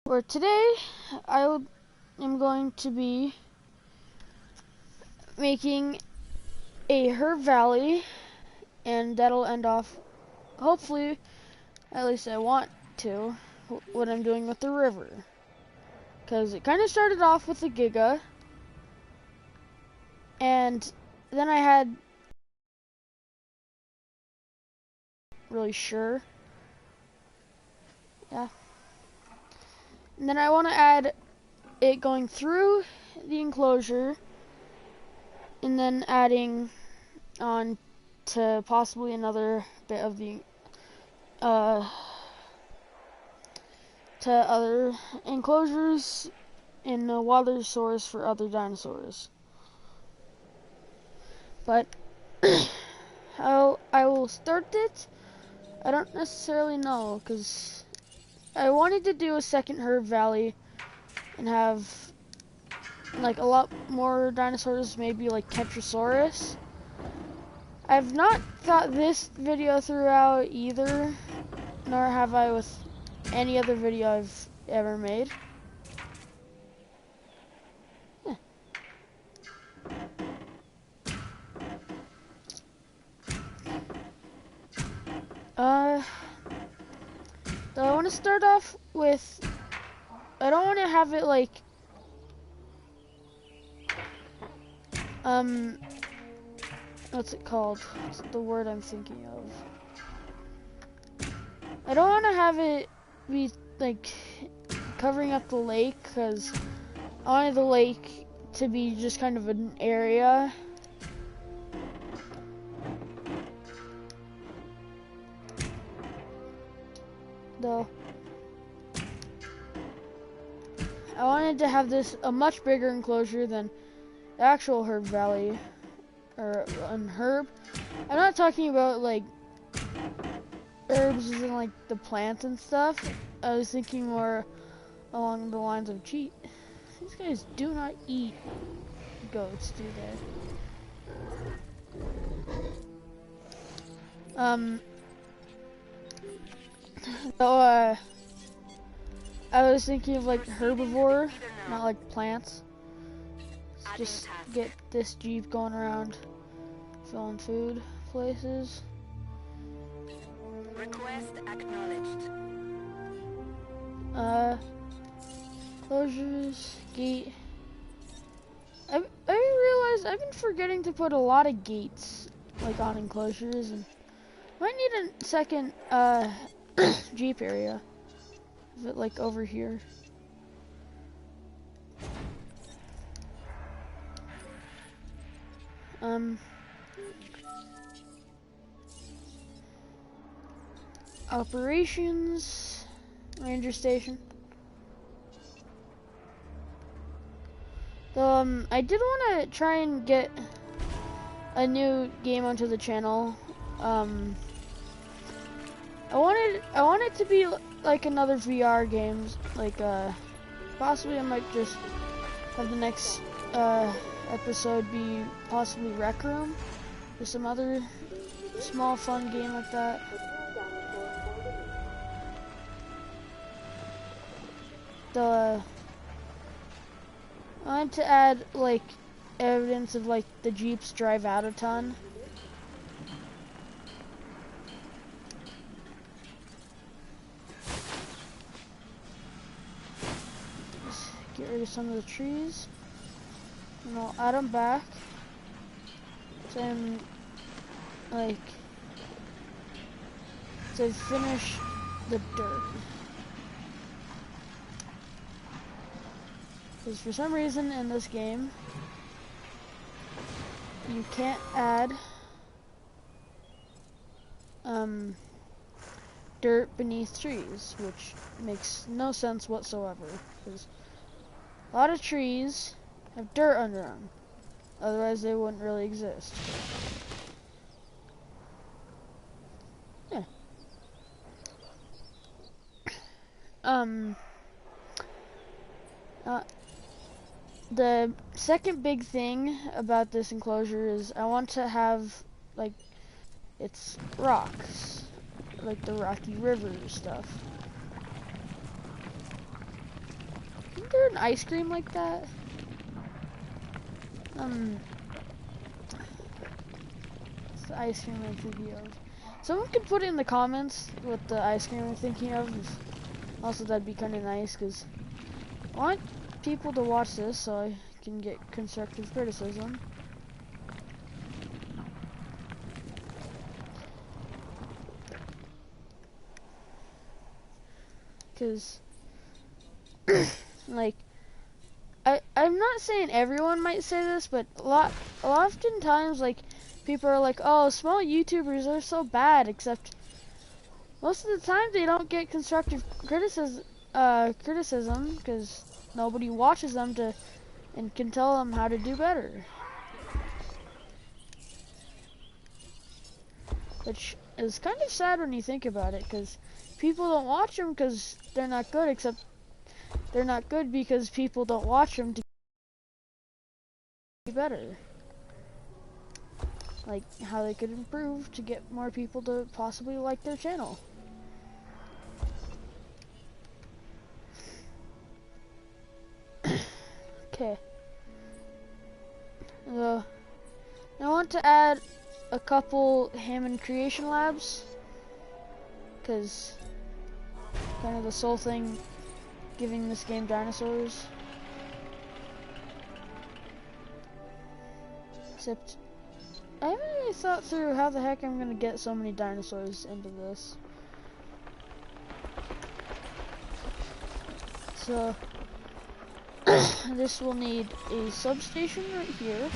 For today, am going to be making a herb valley, and that'll end off, hopefully, at least I want to, what I'm doing with the river. Because it kind of started off with the Giga, and then I had really sure. Yeah. And then I want to add it going through the enclosure, and then adding on to possibly another bit of the to other enclosures in the water source for other dinosaurs. But how I will start it, I don't necessarily know, because I wanted to do a second herb valley and have like a lot more dinosaurs, maybe like Tetrasaurus. I've not thought this video through out either, nor have I with any other video I've ever made. So I want to start off with, I don't want to have it like, what's it called? What's the word I'm thinking of? I don't want to have it be like covering up the lake, because I wanted the lake to be just kind of an area. Though I wanted to have this a much bigger enclosure than the actual herb valley, or an herb. I'm not talking about like herbs as in like the plants and stuff. I was thinking more along the lines of, gee, these guys do not eat goats, do they? So, I was thinking of like herbivore, not like plants. Just get this Jeep going around filling food places. Request acknowledged. Closures, gate. I realized I've been forgetting to put a lot of gates like on enclosures, and might need a second Jeep area. Is it like over here? Operations, ranger station. I did want to try and get a new game onto the channel. I want it to be like another VR games, like possibly I might just have the next episode be possibly Rec Room or some other small fun game like that. I want to add like evidence of like the Jeeps drive out a ton. Just get rid of some of the trees, and I'll add them back. So I'm like to finish the dirt. Because for some reason in this game, you can't add dirt beneath trees, which makes no sense whatsoever. Because a lot of trees have dirt under them, otherwise they wouldn't really exist. Yeah. The second big thing about this enclosure is I want to have like it's rocks, like the Rocky River stuff. Isn't there an ice cream like that? What's the ice cream I'm thinking of? Someone could put in the comments what the ice cream I'm thinking of. Also, that'd be kind of nice, because I want people to watch this so I can get constructive criticism. Because, like, I'm not saying everyone might say this, but oftentimes, like, people are like, oh, small YouTubers are so bad, except most of the time they don't get constructive criticism, because nobody watches them and can tell them how to do better. Which is kind of sad when you think about it, because people don't watch them because they're not good, except they're not good because people don't watch them to be better. Like how they could improve to get more people to possibly like their channel. Okay. I want to add a couple Hammond creation labs, because kind of the sole thing giving this game dinosaurs. Except I haven't really thought through how the heck I'm gonna get so many dinosaurs into this. So this will need a substation right here.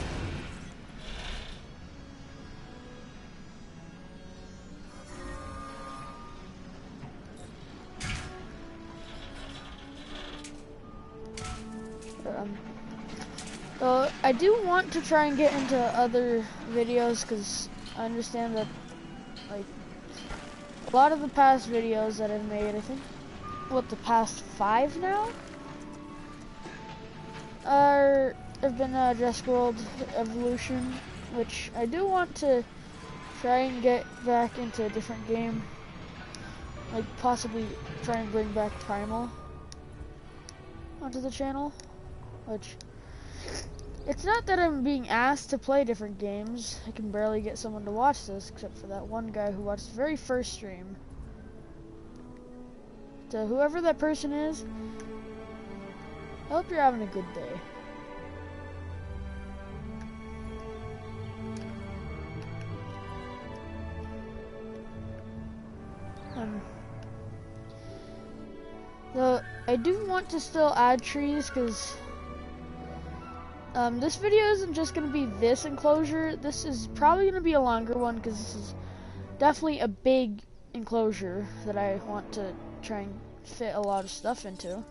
So I do want to try and get into other videos, because I understand that, like, a lot of the past videos that I've made, I think, what, the past 5 now, have been Jurassic World Evolution, which I do want to try and get back into a different game, like possibly try and bring back Primal onto the channel, which, it's not that I'm being asked to play different games. I can barely get someone to watch this, except for that one guy who watched the very first stream. To whoever that person is, I hope you're having a good day. So I do want to still add trees, because this video isn't just going to be this enclosure. This is probably going to be a longer one, because this is definitely a big enclosure that I want to try and fit a lot of stuff into. I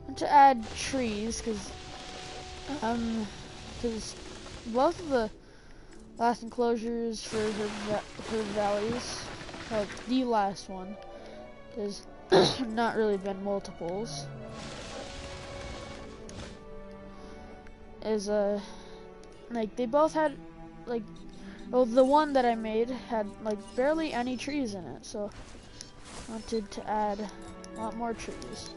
want to add trees, because both of the last enclosures for her valleys, like the last one, there's not really been multiples, is like they both had, like, well, the one that I made had like barely any trees in it, so I wanted to add a lot more trees.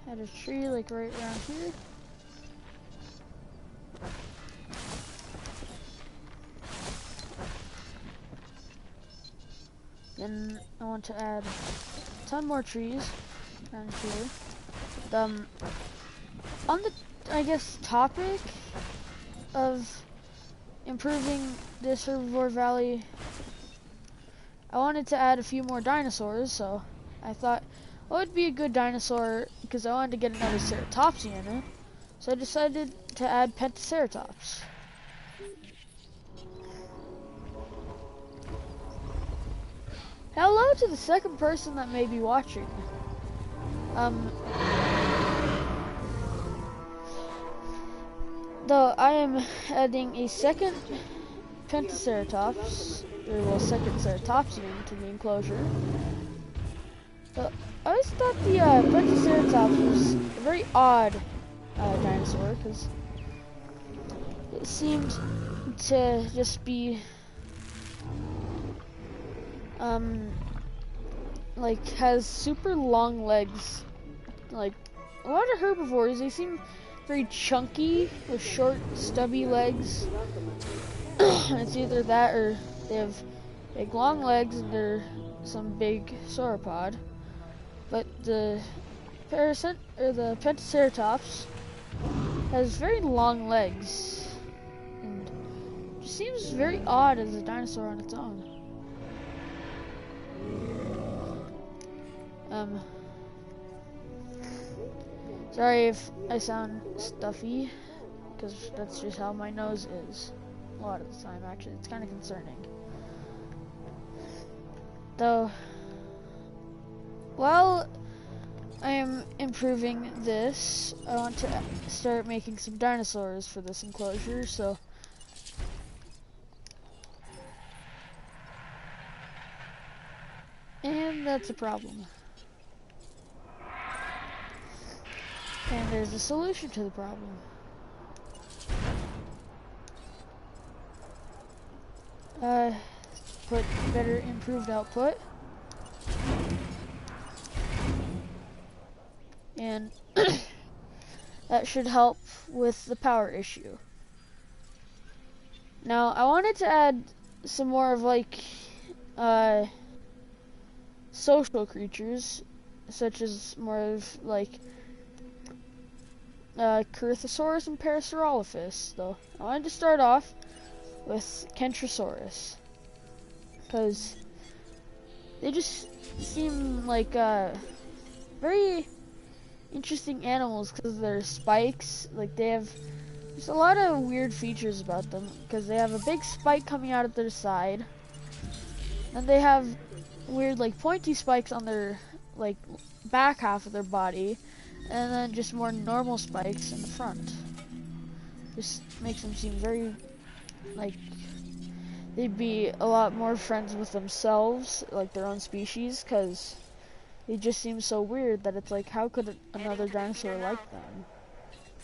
Add a tree like right around here. Then I want to add a ton more trees around here. On the, I guess, topic of improving this herbivore valley, I wanted to add a few more dinosaurs, so I thought, what would be a good dinosaur, because I wanted to get another ceratopsy in it, so I decided to add Pentaceratops. Hello to the second person that may be watching. Though I am adding a second Pentaceratops, or well, second ceratopsian to the enclosure. So, I always thought the Pentaceratops was a very odd dinosaur because it seemed to just be um like has super long legs. Like a lot of herbivores, they seem very chunky with short, stubby legs. It's either that or they have big, long legs and they're some big sauropod. But the the Pentaceratops has very long legs and just seems very odd as a dinosaur on its own. Um, Sorry if I sound stuffy, because that's just how my nose is a lot of the time. Actually, it's kind of concerning. Though, while I am improving this, I want to start making some dinosaurs for this enclosure, so and that's a problem. And there's a solution to the problem. Put better improved output. And that should help with the power issue. Now, I wanted to add some more of like social creatures, such as more of like Corythosaurus and Parasaurolophus, though. I wanted to start off with Kentrosaurus, because they just seem like very interesting animals because of their spikes. Like they have there's a lot of weird features about them because they have a big spike coming out of their side, and they have weird like pointy spikes on their like back half of their body, and then just more normal spikes in the front. Just makes them seem very like they'd be a lot more friends with themselves, like their own species, because they just seem so weird that it's like, how could another dinosaur like them?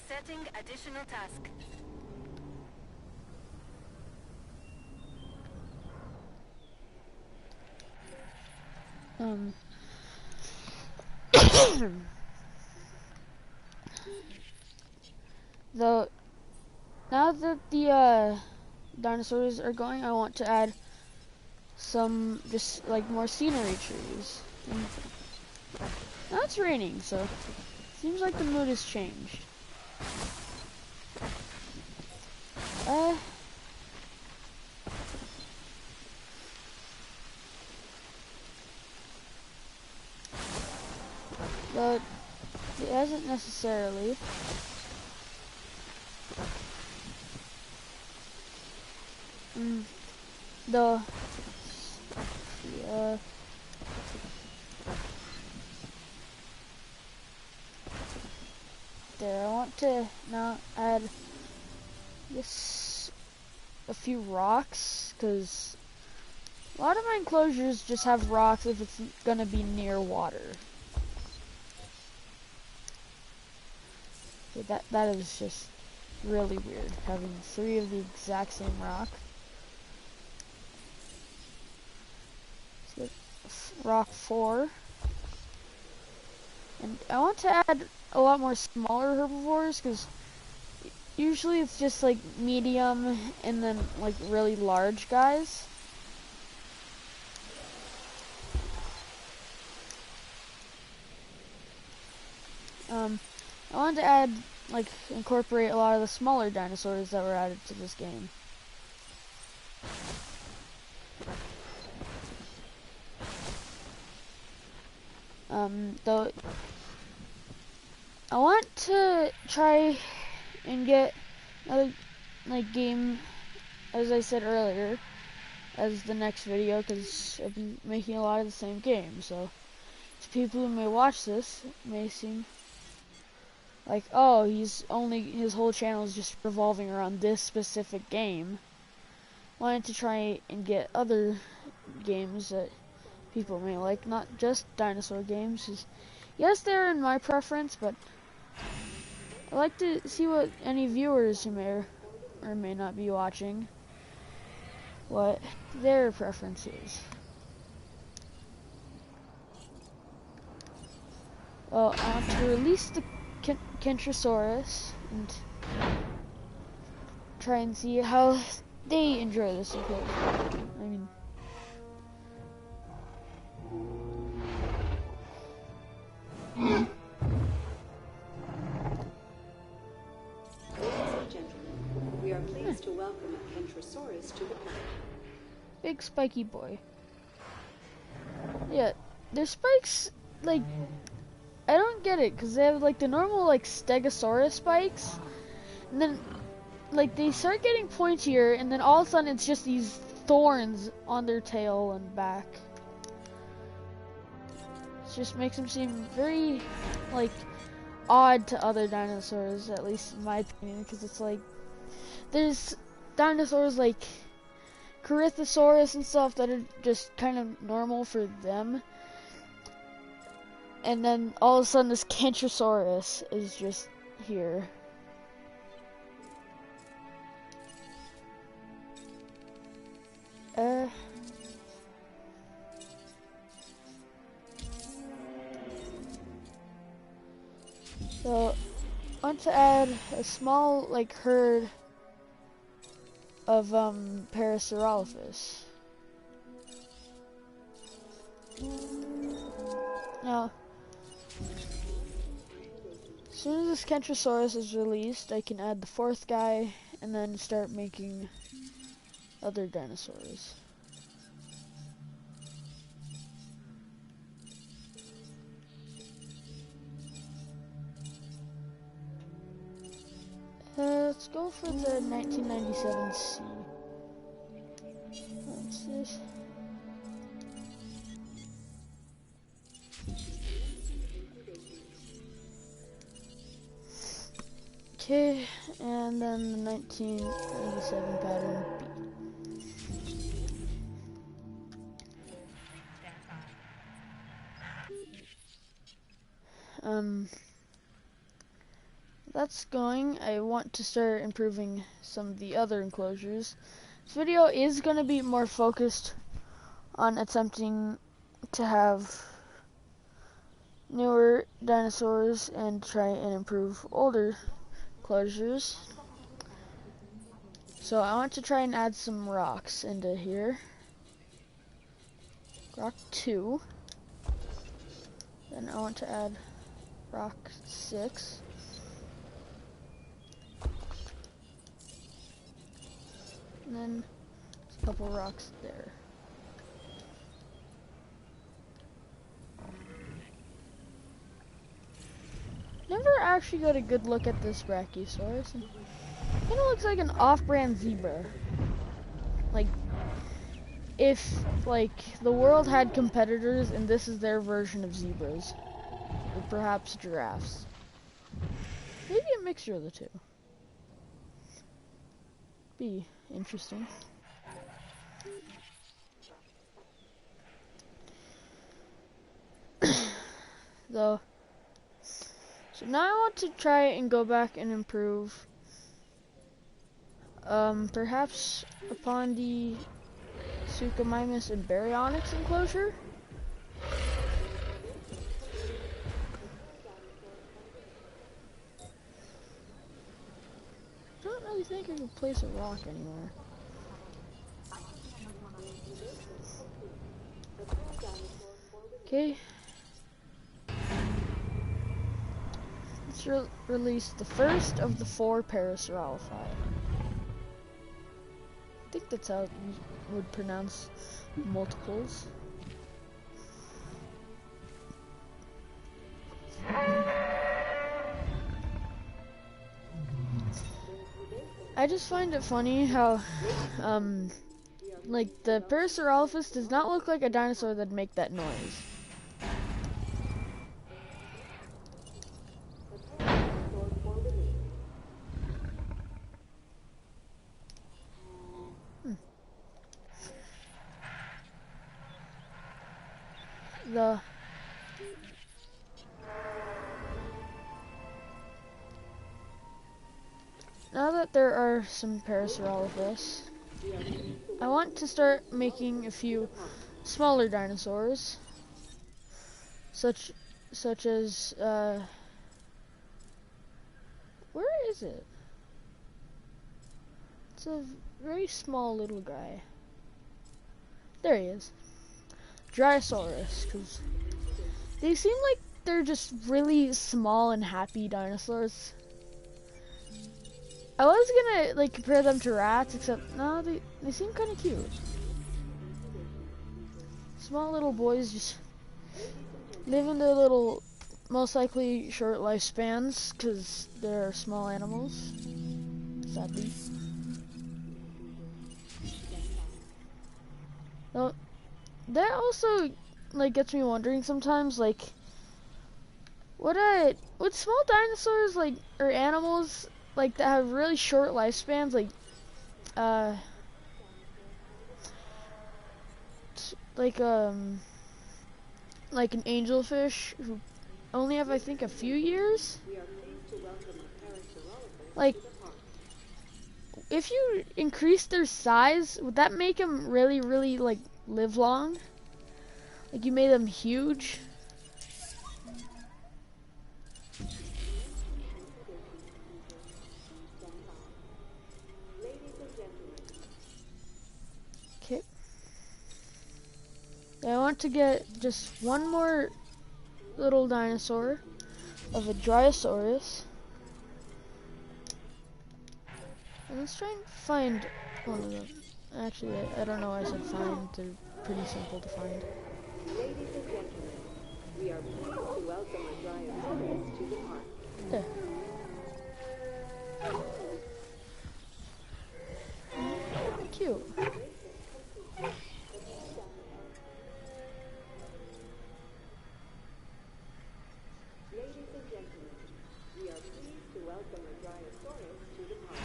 Setting additional task. Though, now that the dinosaurs are going, I want to add some just like more scenery trees. And now it's raining, so seems like the mood has changed. But it hasn't necessarily. The there, I want to now add this a few rocks, because a lot of my enclosures just have rocks if it's gonna be near water. So that is just really weird, having 3 of the exact same rock. So rock 4. And I want to add a lot more smaller herbivores, because usually it's just like medium and then like really large guys. I wanted to add, like, incorporate a lot of the smaller dinosaurs that were added to this game. Though I want to try and get another like game, as I said earlier, as the next video, because I've been making a lot of the same games. So to people who may watch this, it may seem like, oh, his whole channel is just revolving around this specific game. Wanted to try and get other games that people may like, not just dinosaur games. Yes, they're in my preference, but I like to see what any viewers who may or may not be watching, what their preference is. Well, I want to release the Kentrosaurus and try and see how they enjoy this approach. I mean, Ladies and gentlemen, we are pleased to welcome a Kentrosaurus to the planet. big spiky boy. Yeah, their spikes, like, I don't get it, because they have, like, the normal, like, Stegosaurus spikes, and then, like, they start getting pointier, and then all of a sudden it's just these thorns on their tail and back. It just makes them seem very, like, odd to other dinosaurs, at least in my opinion, because it's like, there's dinosaurs like Corythosaurus and stuff that are just kind of normal for them, and then all of a sudden this Kentrosaurus is just here. So I want to add a small, like, herd of Parasaurolophus. Now, as soon as this Kentrosaurus is released, I can add the fourth guy and then start making other dinosaurs. Let's go for the 1997C. What's this? Okay, and then the 1997 pattern B. That's going. I want to start improving some of the other enclosures. This video is going to be more focused on attempting to have newer dinosaurs and try and improve older enclosures. So I want to try and add some rocks into here. Rock 2. Then I want to add rock 6. And then a couple rocks there. Never actually got a good look at this Brachiosaurus. It kind of looks like an off-brand zebra. Like, if, like, the world had competitors and this is their version of zebras. Or perhaps giraffes. Maybe a mixture of the two. Be interesting. So now I want to try and go back and improve perhaps upon the Suchomimus and Baryonyx enclosure. I don't really think I can place a rock anywhere. Okay. Let's release the first of the 4 Parasaurolophi. I think that's how you would pronounce multiples. I just find it funny how, like, the Parasaurolophus does not look like a dinosaur that'd make that noise. the now that there are some Parasaurolophus, I want to start making a few smaller dinosaurs, such as where is it? It's a very small little guy. There he is. Dryosaurus, because they seem like they're just really small and happy dinosaurs. I was gonna like compare them to rats, except no, they seem kind of cute. Small little boys just living their little, most likely short lifespans, because they're small animals, sadly. Now, that also like gets me wondering sometimes, like, would small dinosaurs like or animals like that have really short lifespans, uh like um like an angelfish who only have I think a few years? Like, if you increase their size, would that make them really like live long? Like you made them huge? Okay. I want to get just one more little dinosaur of a Dryosaurus. And let's try and find one of them. Actually, I don't know why I said find. They're pretty simple to find. Ladies and gentlemen, we are pleased to welcome a Dryosaurus to the park. There. Cute. Ladies and gentlemen, we are pleased to welcome a Dryosaurus to the park.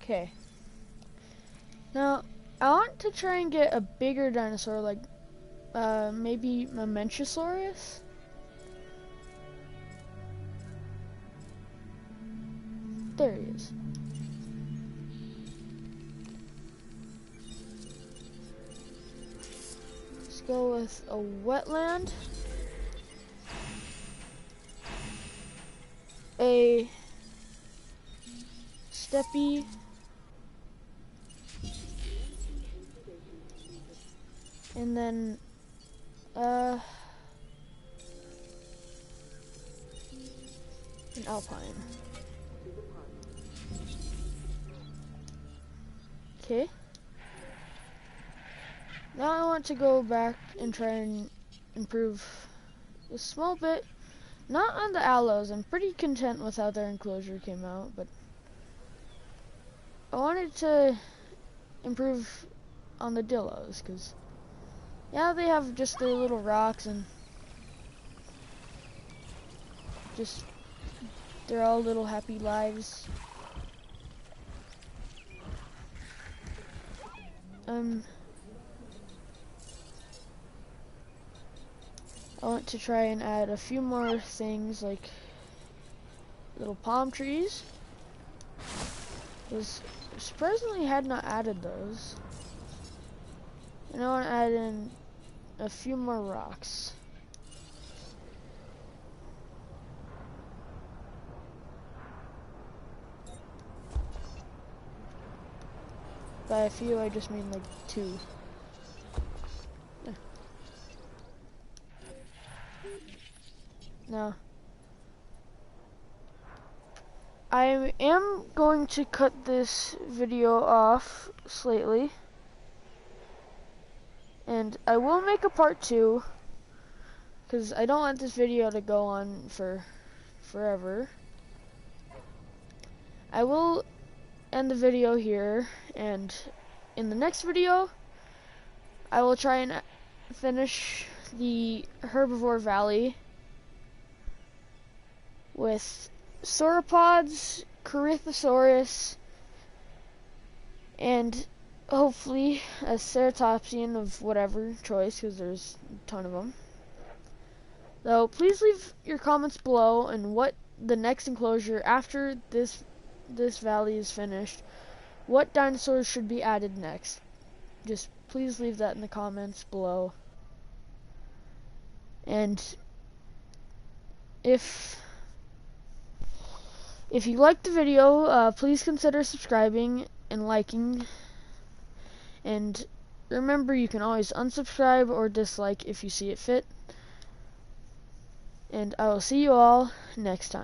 Okay. Now, I want to try and get a bigger dinosaur, like maybe Mamenchisaurus. There he is. Let's go with a wetland, a steppy, and then an alpine. Okay. Now I want to go back and try and improve a small bit. Not on the aloes. I'm pretty content with how their enclosure came out, but I wanted to improve on the dillos, because yeah, they have just their little rocks and just they're all little happy lives. I want to try and add a few more things like little palm trees. Because surprisingly had not added those. And I want to add in a few more rocks. By a few, I just mean like 2. Yeah. Now, I am going to cut this video off slightly. And I will make a part 2, because I don't want this video to go on for forever. I will end the video here, and in the next video, I will try and finish the herbivore valley with sauropods, Corythosaurus, and hopefully a ceratopsian of whatever choice, because there's a ton of them. Though, please leave your comments below and what the next enclosure after this valley is finished, what dinosaurs should be added next. Just please leave that in the comments below. And if you liked the video, please consider subscribing and liking. And remember, you can always unsubscribe or dislike if you see it fit. And I will see you all next time.